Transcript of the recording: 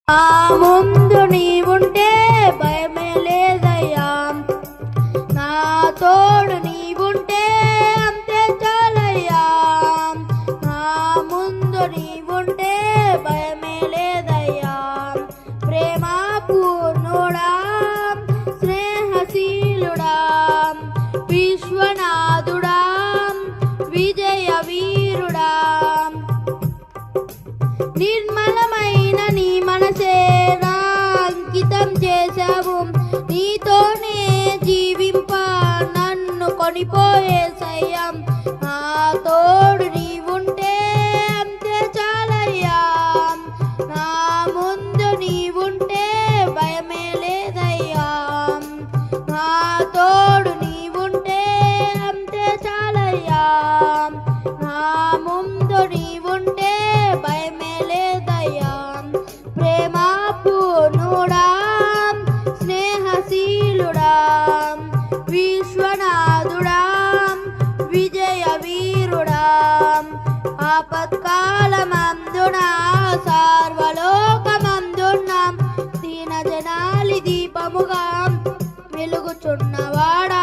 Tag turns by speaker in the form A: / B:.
A: ఆ ముందు నీవుంటే భయమే లేదయ్యా, నా తోడు నీవుంటే అంతే చాలయ్యా. నా ముందు నీవుంటే భయమే లేదయ్యా, ప్రేమ పూర్ణుడా స్నేహశీలుడా విశ్వనాథుడా విజయ వీరుడా. నిర్మలమైన నీ మనసే నా అంకితం చేశావు, నీతోనే జీవింప నన్ను కొనిపోయే సయ్యం. నా తోడు నీవుంటే అంతే చాలయ్యా, నా ముందు నీవుంటే భయమే లేదయ్యా. నా తోడు నీవుంటే అంతే చాలయ్యా, నా ముందు నీవుంటే భయమే లేదయ్యా. ప్రేమ పూర్ణుడా స్నేహశీలుడా విశ్వనాథుడా విజయ వీరుడా. ఆపత్కాలమందున సార్వలోకమందున దీన జనాలి దీపముగా వెలుగుచున్నవాడా.